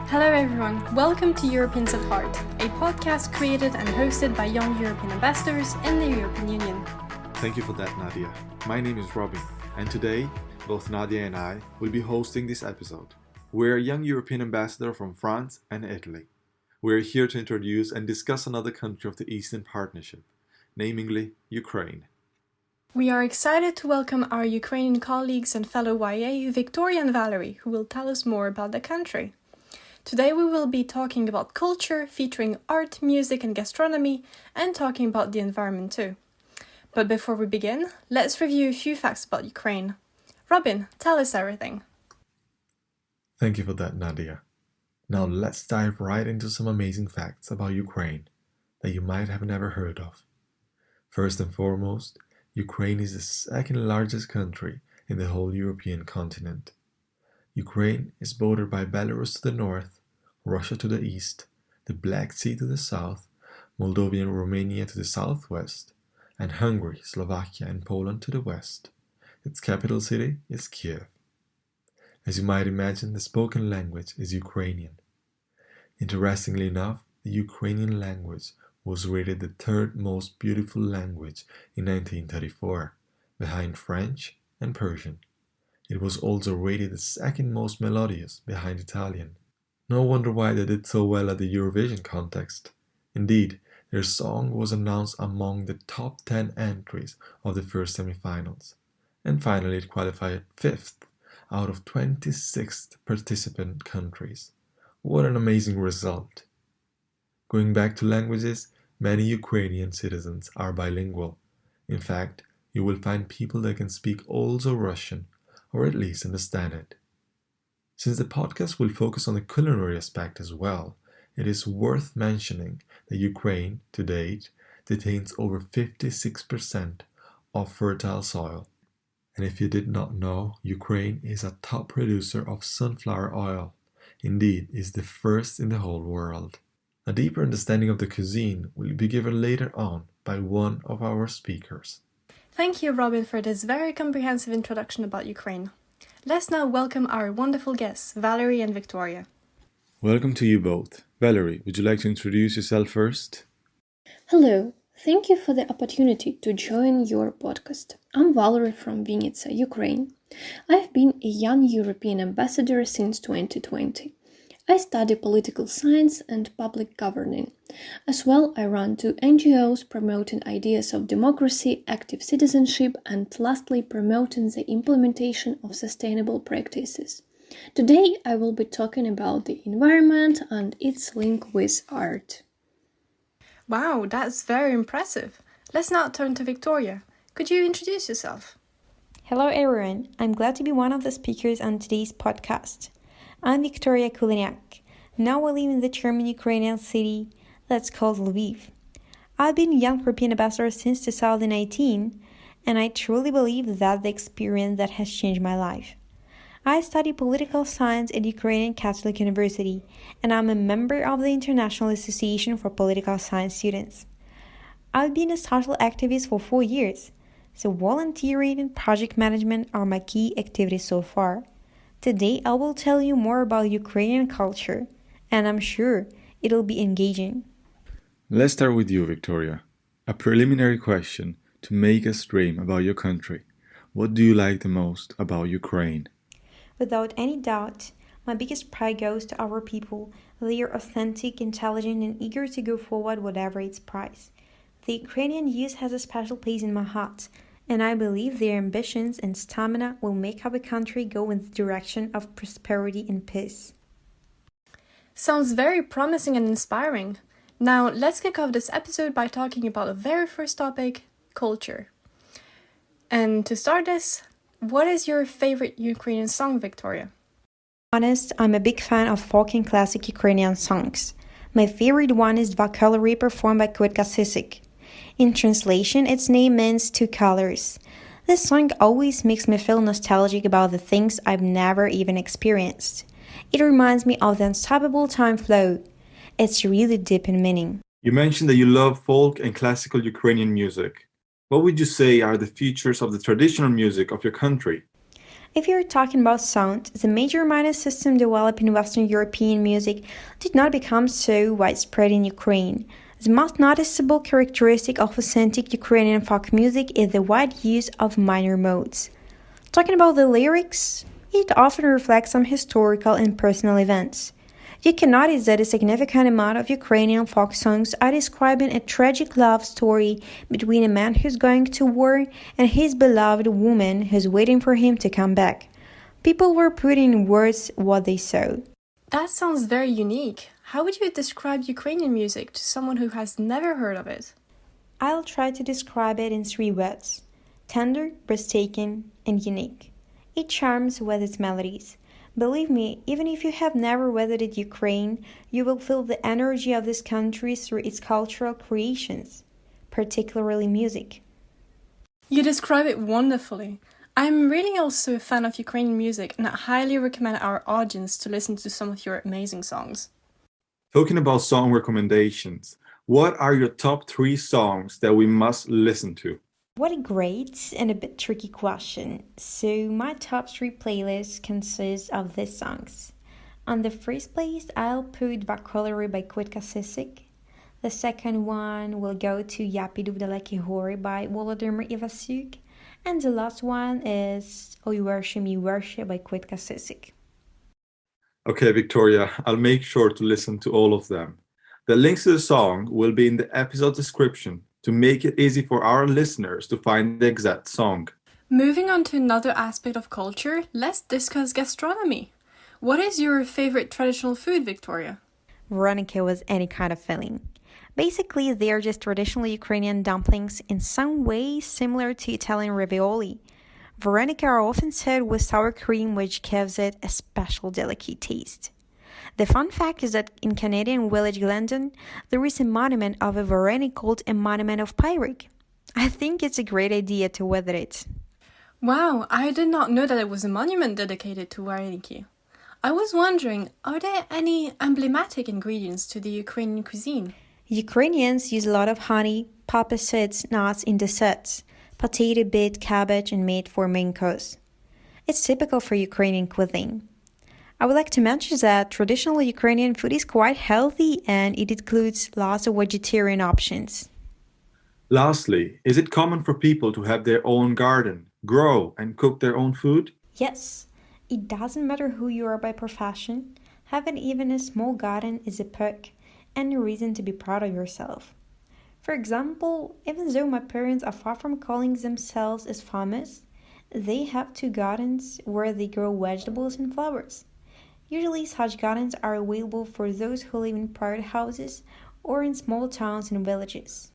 Hello everyone, welcome to Europeans at Heart, a podcast created and hosted by young European ambassadors in the European Union. Thank you for that, Nadia. My name is Robin, and today, both Nadia and I will be hosting this episode. We're a young European ambassador from France and Italy. We're here to introduce and discuss another country of the Eastern Partnership, namely Ukraine. We are excited to welcome our Ukrainian colleagues and fellow YA, Victoria and Valerie, who will tell us more about the country. Today we will be talking about culture, featuring art, music and gastronomy, and talking about the environment too. But before we begin, let's review a few facts about Ukraine. Robin, tell us everything. Thank you for that, Nadia. Now let's dive right into some amazing facts about Ukraine that you might have never heard of. First and foremost, Ukraine is the second largest country in the whole European continent. Ukraine is bordered by Belarus to the north, Russia to the east, the Black Sea to the south, Moldova and Romania to the southwest, and Hungary, Slovakia and Poland to the west. Its capital city is Kiev. As you might imagine, the spoken language is Ukrainian. Interestingly enough, the Ukrainian language was rated the third most beautiful language in 1934, behind French and Persian. It was also rated the second most melodious, behind Italian. No wonder why they did so well at the Eurovision contest. Indeed, their song was announced among the top 10 entries of the first semi-finals. And finally it qualified 5th out of 26 participant countries. What an amazing result! Going back to languages, many Ukrainian citizens are bilingual. In fact, you will find people that can speak also Russian, or at least understand it. Since the podcast will focus on the culinary aspect as well, it is worth mentioning that Ukraine, to date, detains over 56% of fertile soil. And if you did not know, Ukraine is a top producer of sunflower oil. Indeed, is the first in the whole world. A deeper understanding of the cuisine will be given later on by one of our speakers. Thank you, Robin, for this very comprehensive introduction about Ukraine. Let's now welcome our wonderful guests, Valerie and Victoria. Welcome to you both. Valerie, would you like to introduce yourself first? Hello, thank you for the opportunity to join your podcast. I'm Valerie from Vinnytsia, Ukraine. I've been a young European ambassador since 2020. I study political science and public governing. As well, I run 2 NGOs promoting ideas of democracy, active citizenship, and lastly, promoting the implementation of sustainable practices. Today, I will be talking about the environment and its link with art. Wow, that's very impressive. Let's now turn to Victoria. Could you introduce yourself? Hello everyone, I'm glad to be one of the speakers on today's podcast. I'm Victoria Culinac. Now I live in the German Ukrainian city that's called Lviv. I've been a young European ambassador since 2019, and I truly believe that the experience that has changed my life. I study political science at Ukrainian Catholic University, and I'm a member of the International Association for Political Science Students. I've been a social activist for 4 years, so volunteering and project management are my key activities so far. Today I will tell you more about Ukrainian culture, and I'm sure it'll be engaging. Let's start with you, Victoria. A preliminary question to make us dream about your country. What do you like the most about Ukraine? Without any doubt, my biggest pride goes to our people. They are authentic, intelligent, and eager to go forward whatever its price. The Ukrainian youth has a special place in my heart, and I believe their ambitions and stamina will make our country go in the direction of prosperity and peace. Sounds very promising and inspiring. Now, let's kick off this episode by talking about the very first topic, culture. And to start this, what is your favorite Ukrainian song, Victoria? Honest, I'm a big fan of folk and classic Ukrainian songs. My favorite one is Dva Kolory performed by Cuisine. In translation, its name means 2 colors. This song always makes me feel nostalgic about the things I've never even experienced. It reminds me of the unstoppable time flow. It's really deep in meaning. You mentioned that you love folk and classical Ukrainian music. What would you say are the features of the traditional music of your country? If you're talking about sound, the major minor system developed in Western European music did not become so widespread in Ukraine. The most noticeable characteristic of authentic Ukrainian folk music is the wide use of minor modes. Talking about the lyrics, it often reflects some historical and personal events. You can notice that a significant amount of Ukrainian folk songs are describing a tragic love story between a man who's going to war and his beloved woman who's waiting for him to come back. People were putting in words what they saw. That sounds very unique. How would you describe Ukrainian music to someone who has never heard of it? I'll try to describe it in 3 words: tender, breathtaking, and unique. It charms with its melodies. Believe me, even if you have never visited Ukraine, you will feel the energy of this country through its cultural creations, particularly music. You describe it wonderfully. I'm really also a fan of Ukrainian music and I highly recommend our audience to listen to some of your amazing songs. Talking about song recommendations, what are your top 3 songs that we must listen to? What a great and a bit tricky question. So my top 3 playlists consist of these songs. On the first place, I'll put Vacolary by Cuisine. The second one will go to Yapidu Vdaleki Hori by Volodymyr Ivasuk. And the last one is Oi Worship Me Worship by Cuisine. Okay, Victoria, I'll make sure to listen to all of them. The links to the song will be in the episode description to make it easy for our listeners to find the exact song. Moving on to another aspect of culture, let's discuss gastronomy. What is your favorite traditional food, Victoria? Veronica was any kind of filling. Basically, they are just traditional Ukrainian dumplings in some way similar to Italian ravioli. Veronica are often served with sour cream, which gives it a special delicate taste. The fun fact is that in Canadian village Glendon, there is a monument of a Veronica called a Monument of Pyric. I think it's a great idea to visit it. Wow, I did not know that it was a monument dedicated to Vareniki. I was wondering, are there any emblematic ingredients to the Ukrainian cuisine? Ukrainians use a lot of honey, poppy seeds, nuts in desserts, potato, beet, cabbage, and meat for main course. It's typical for Ukrainian cuisine. I would like to mention that traditional Ukrainian food is quite healthy and it includes lots of vegetarian options. Lastly, is it common for people to have their own garden, grow, and cook their own food? Yes, it doesn't matter who you are by profession, having even a small garden is a perk and a reason to be proud of yourself. For example, even though my parents are far from calling themselves as farmers, they have 2 gardens where they grow vegetables and flowers. Usually such gardens are available for those who live in private houses or in small towns and villages.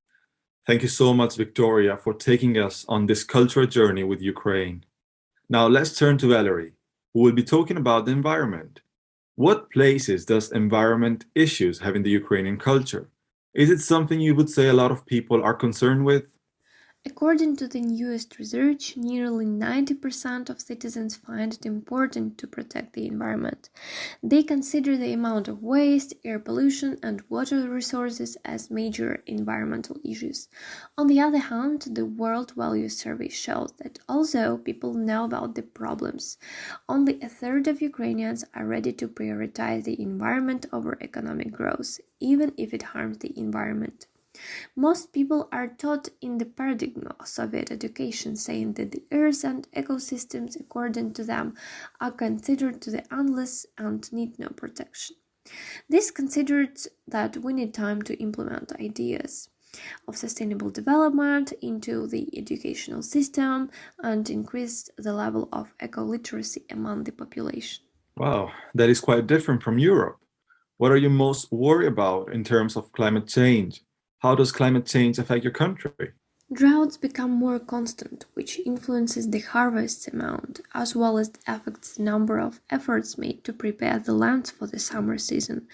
Thank you so much, Victoria, for taking us on this cultural journey with Ukraine. Now let's turn to Valerie, who will be talking about the environment. What places does environment issues have in the Ukrainian culture? Is it something you would say a lot of people are concerned with? According to the newest research, nearly 90% of citizens find it important to protect the environment. They consider the amount of waste, air pollution, and water resources as major environmental issues. On the other hand, the World Values Survey shows that although people know about the problems, only a third of Ukrainians are ready to prioritize the environment over economic growth, even if it harms the environment. Most people are taught in the paradigm of Soviet education, saying that the earth and ecosystems, according to them, are considered to the endless and need no protection. This considered that we need time to implement ideas of sustainable development into the educational system and increase the level of eco-literacy among the population. Wow, that is quite different from Europe. What are you most worried about in terms of climate change? How does climate change affect your country? Droughts become more constant, which influences the harvest amount, as well as affects the number of efforts made to prepare the lands for the summer season.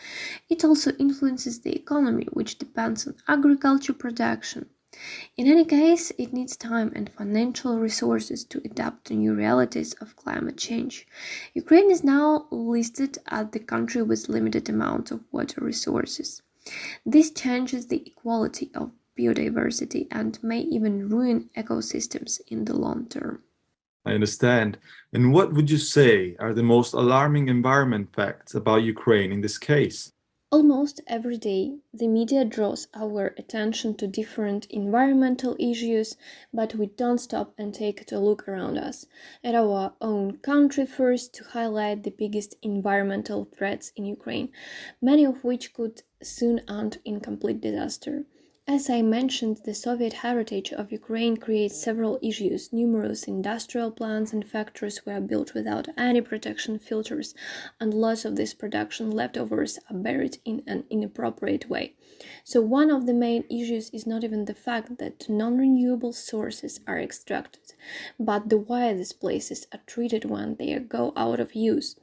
It also influences the economy, which depends on agriculture production. In any case, it needs time and financial resources to adapt to new realities of climate change. Ukraine is now listed as the country with limited amounts of water resources. This changes the equality of biodiversity and may even ruin ecosystems in the long term. I understand. And what would you say are the most alarming environment facts about Ukraine in this case? Almost every day, the media draws our attention to different environmental issues, but we don't stop and take a look around us, at our own country first, to highlight the biggest environmental threats in Ukraine, many of which could soon end in complete disaster. As I mentioned, the Soviet heritage of Ukraine creates several issues. Numerous industrial plants and factories were built without any protection filters, and lots of this production leftovers are buried in an inappropriate way. So one of the main issues is not even the fact that non-renewable sources are extracted, but the way these places are treated when they go out of use.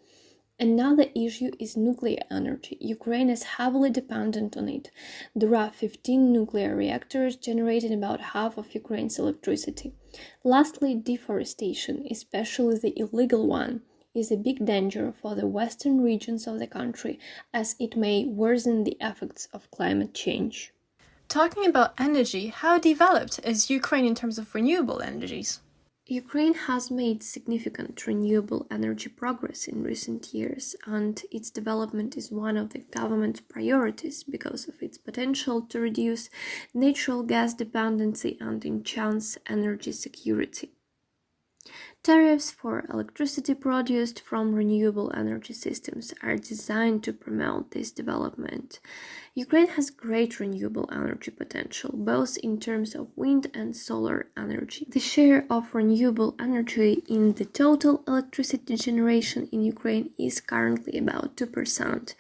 Another issue is nuclear energy. Ukraine is heavily dependent on it. There are 15 nuclear reactors generating about half of Ukraine's electricity. Lastly, deforestation, especially the illegal one, is a big danger for the western regions of the country, as it may worsen the effects of climate change. Talking about energy, how developed is Ukraine in terms of renewable energies? Ukraine has made significant renewable energy progress in recent years, and its development is one of the government's priorities because of its potential to reduce natural gas dependency and enhance energy security. Tariffs for electricity produced from renewable energy systems are designed to promote this development. Ukraine has great renewable energy potential, both in terms of wind and solar energy. The share of renewable energy in the total electricity generation in Ukraine is currently about 2%,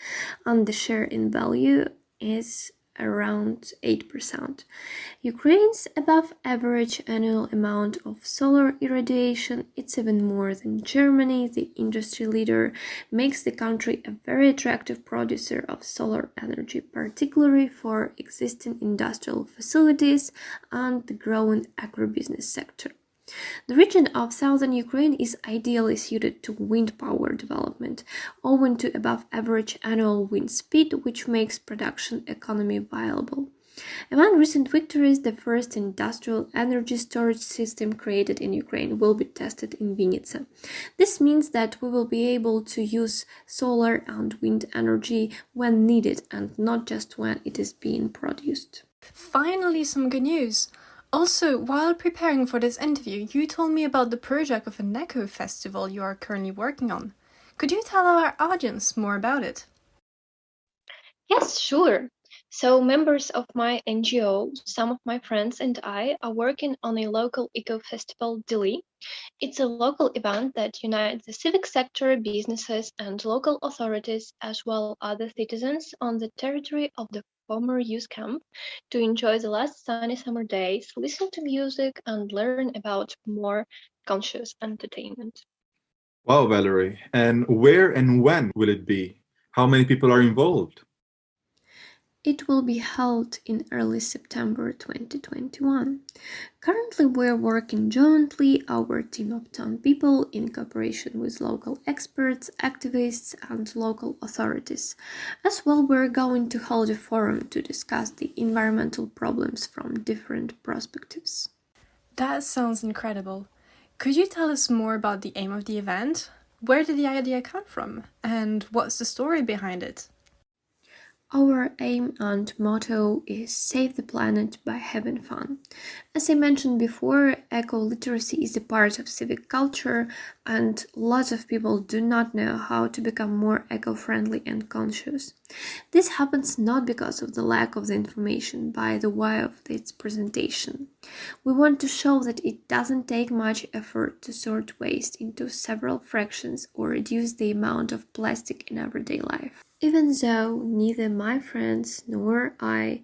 and the share in value is around 8%. Ukraine's above average annual amount of solar irradiation, it's even more than Germany, the industry leader, makes the country a very attractive producer of solar energy, particularly for existing industrial facilities and the growing agribusiness sector. The region of southern Ukraine is ideally suited to wind power development, owing to above average annual wind speed, which makes production economy viable. Among recent victories, the first industrial energy storage system created in Ukraine will be tested in Vinnytsia. This means that we will be able to use solar and wind energy when needed and not just when it is being produced. Finally, some good news. Also, while preparing for this interview, you told me about the project of an eco festival you are currently working on. Could you tell our audience more about it? Yes, sure. So, members of my NGO, some of my friends and I are working on a local eco festival, Dili. It's a local event that unites the civic sector, businesses, and local authorities, as well as other citizens on the territory of the former youth camp, to enjoy the last sunny summer days, listen to music, and learn about more conscious entertainment. Wow, Valerie. And where and when will it be? How many people are involved? It will be held in early September 2021. Currently, we're working jointly, our team of 10 people, in cooperation with local experts, activists, and local authorities. As well, we're going to hold a forum to discuss the environmental problems from different perspectives. That sounds incredible. Could you tell us more about the aim of the event? Where did the idea come from? And what's the story behind it? Our aim and motto is Save the Planet by Having Fun. As I mentioned before, eco-literacy is a part of civic culture, and lots of people do not know how to become more eco-friendly and conscious. This happens not because of the lack of the information, by the way of its presentation. We want to show that it doesn't take much effort to sort waste into several fractions or reduce the amount of plastic in everyday life. Even though neither my friends nor I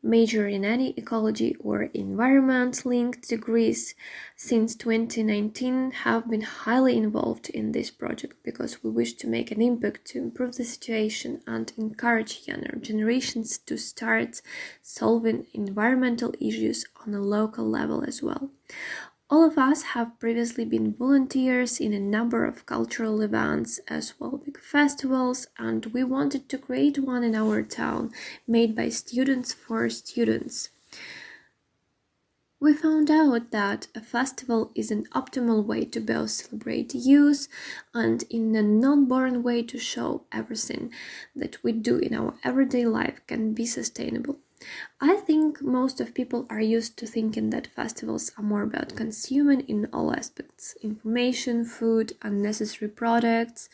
major in any ecology or environment-linked degrees since 2019 have been highly involved in this project because we wish to make an impact to improve the situation and encourage younger generations to start solving environmental issues on a local level as well. All of us have previously been volunteers in a number of cultural events as well as big festivals, and we wanted to create one in our town made by students for students. We found out that a festival is an optimal way to both celebrate youth and in a non-boring way to show everything that we do in our everyday life can be sustainable. I think most of people are used to thinking that festivals are more about consuming in all aspects: information, food, unnecessary products,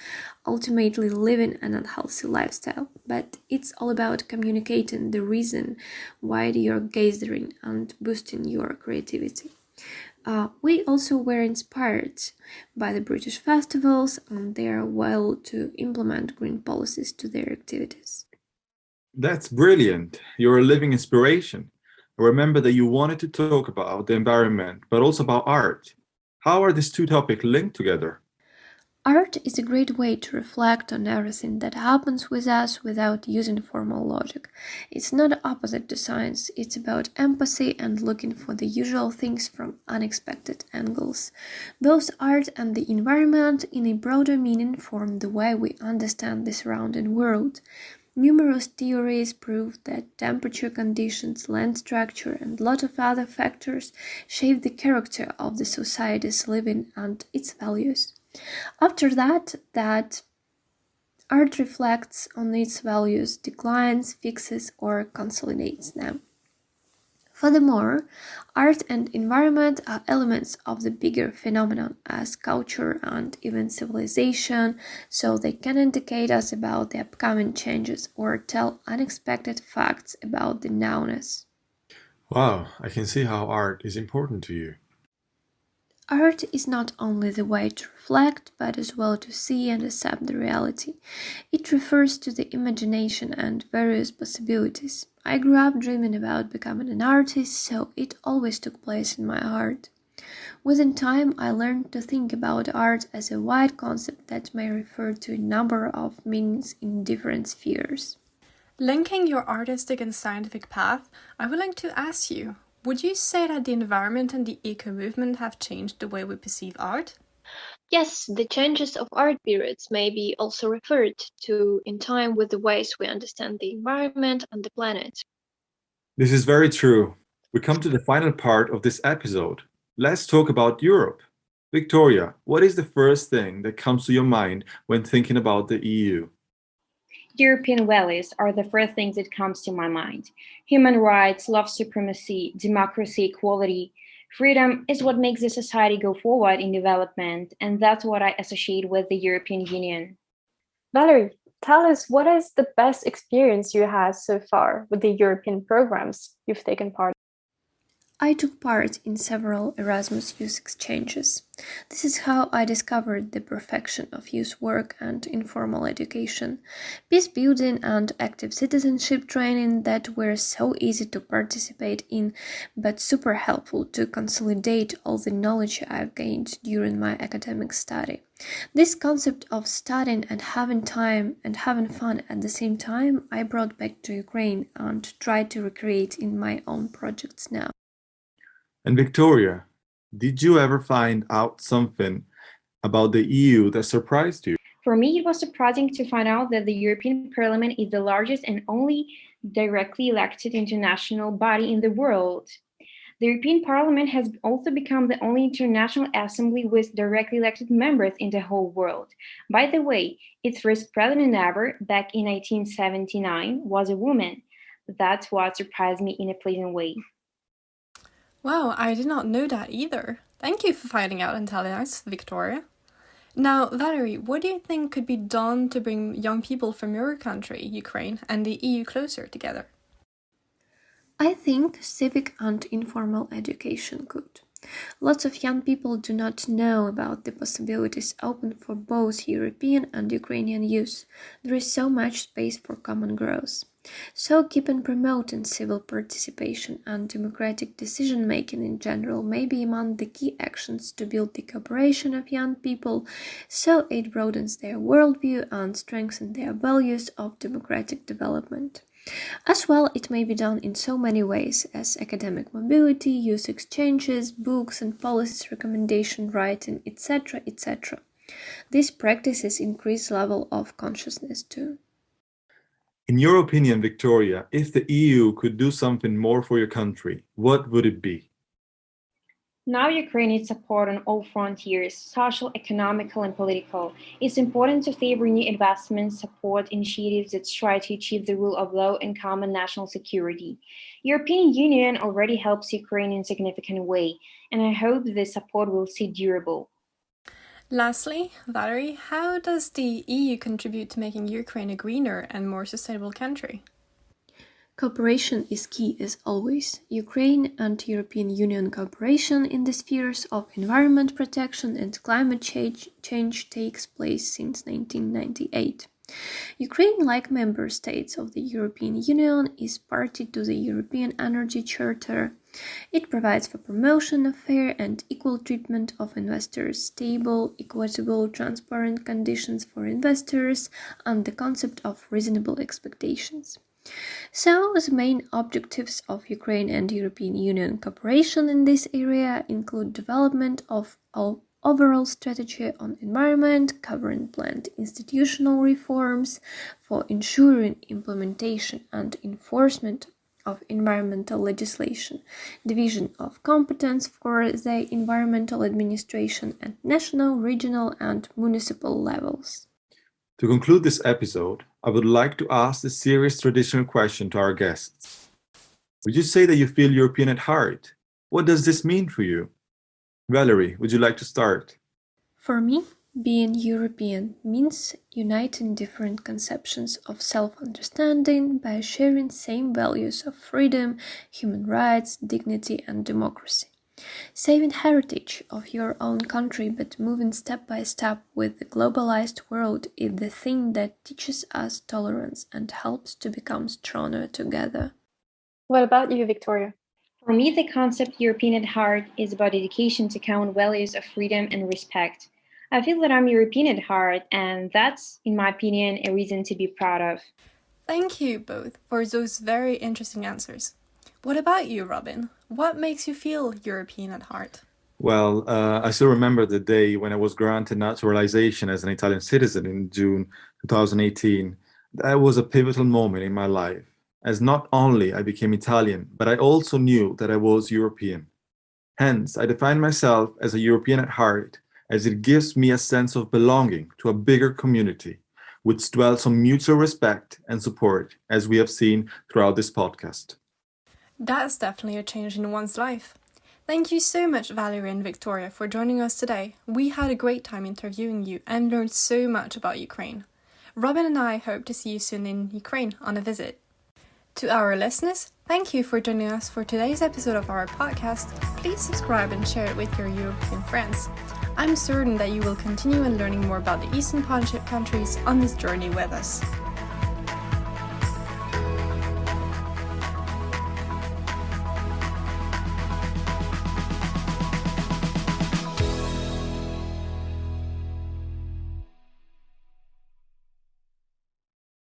ultimately living an unhealthy lifestyle. But it's all about communicating the reason why you're gathering and boosting your creativity. We also were inspired by the British festivals and their will to implement green policies to their activities. That's brilliant. You're a living inspiration. I remember that you wanted to talk about the environment, but also about art. How are these two topics linked together? Art is a great way to reflect on everything that happens with us without using formal logic. It's not opposite to science, it's about empathy and looking for the usual things from unexpected angles. Both art and the environment, in a broader meaning, form the way we understand the surrounding world. Numerous theories prove that temperature conditions, land structure, and a lot of other factors shape the character of the societies living and its values. After that art reflects on its values, declines, fixes, or consolidates them. Furthermore, art and environment are elements of the bigger phenomenon as culture and even civilization, so they can indicate us about the upcoming changes or tell unexpected facts about the nowness. Wow, I can see how art is important to you. Art is not only the way to reflect, but as well to see and accept the reality. It refers to the imagination and various possibilities. I grew up dreaming about becoming an artist, so it always took place in my heart. Within time, I learned to think about art as a wide concept that may refer to a number of meanings in different spheres. Linking your artistic and scientific path, I would like to ask you, would you say that the environment and the eco movement have changed the way we perceive art? Yes, the changes of art periods may be also referred to in time with the ways we understand the environment and the planet. This is very true. We come to the final part of this episode. Let's talk about Europe. Victoria, what is the first thing that comes to your mind when thinking about the EU? European values are the first things that comes to my mind. Human rights, love supremacy, democracy, equality, freedom is what makes the society go forward in development, and that's what I associate with the European Union. Valerie, tell us what is the best experience you had so far with the European programs you've taken part in? I took part in several Erasmus youth exchanges. This is how I discovered the perfection of youth work and informal education, peace building and active citizenship training that were so easy to participate in but super helpful to consolidate all the knowledge I've gained during my academic study. This concept of studying and having time and having fun at the same time I brought back to Ukraine and tried to recreate in my own projects now. And Victoria, did you ever find out something about the EU that surprised you? For me, it was surprising to find out that the European Parliament is the largest and only directly elected international body in the world. The European Parliament has also become the only international assembly with directly elected members in the whole world. By the way, its first president ever, back in 1979, was a woman. That's what surprised me in a pleasant way. Wow, I did not know that either. Thank you for finding out and telling us, Victoria. Now, Valerie, what do you think could be done to bring young people from your country, Ukraine, and the EU closer together? I think civic and informal education could. Lots of young people do not know about the possibilities open for both European and Ukrainian youth. There is so much space for common growth. So keep on promoting civil participation and democratic decision-making in general may be among the key actions to build the cooperation of young people, so it broadens their worldview and strengthens their values of democratic development. As well, it may be done in so many ways as academic mobility, youth exchanges, books and policies recommendation writing, etc., etc. These practices increase level of consciousness too. In your opinion, Victoria, if the EU could do something more for your country, what would it be? Now Ukraine needs support on all frontiers, social, economical, and political. It's important to favor new investments, support initiatives that strive to achieve the rule of law and common national security. European Union already helps Ukraine in a significant way, and I hope this support will stay durable. Lastly, Valerie, how does the EU contribute to making Ukraine a greener and more sustainable country? Cooperation is key as always. Ukraine and European Union cooperation in the spheres of environment protection and climate change takes place since 1998. Ukraine, like member states of the European Union, is party to the European Energy Charter. It provides for promotion of fair and equal treatment of investors, stable, equitable, transparent conditions for investors, and the concept of reasonable expectations. So, the main objectives of Ukraine and European Union cooperation in this area include development of overall strategy on environment, covering planned institutional reforms for ensuring implementation and enforcement of environmental legislation, division of competence for the environmental administration at national, regional, and municipal levels. To conclude this episode, I would like to ask the serious traditional question to our guests. Would you say that you feel European at heart? What does this mean for you? Valerie, would you like to start? For me, being European means uniting different conceptions of self-understanding by sharing same values of freedom, human rights, dignity, and democracy. Saving heritage of your own country but moving step by step with the globalized world is the thing that teaches us tolerance and helps to become stronger together. What about you, Victoria? For me, the concept European at heart is about dedication to common values of freedom and respect. I feel that I'm European at heart, and that's, in my opinion, a reason to be proud of. Thank you both for those very interesting answers. What about you, Robin? What makes you feel European at heart? Well, I still remember the day when I was granted naturalization as an Italian citizen in June 2018. That was a pivotal moment in my life, as not only I became Italian, but I also knew that I was European. Hence, I define myself as a European at heart, as it gives me a sense of belonging to a bigger community, which dwells on mutual respect and support, as we have seen throughout this podcast. That's definitely a change in one's life. Thank you so much, Valerie and Victoria, for joining us today. We had a great time interviewing you and learned so much about Ukraine. Robin and I hope to see you soon in Ukraine on a visit. To our listeners, thank you for joining us for today's episode of our podcast. Please subscribe and share it with your European friends. I'm certain that you will continue in learning more about the Eastern Partnership countries on this journey with us.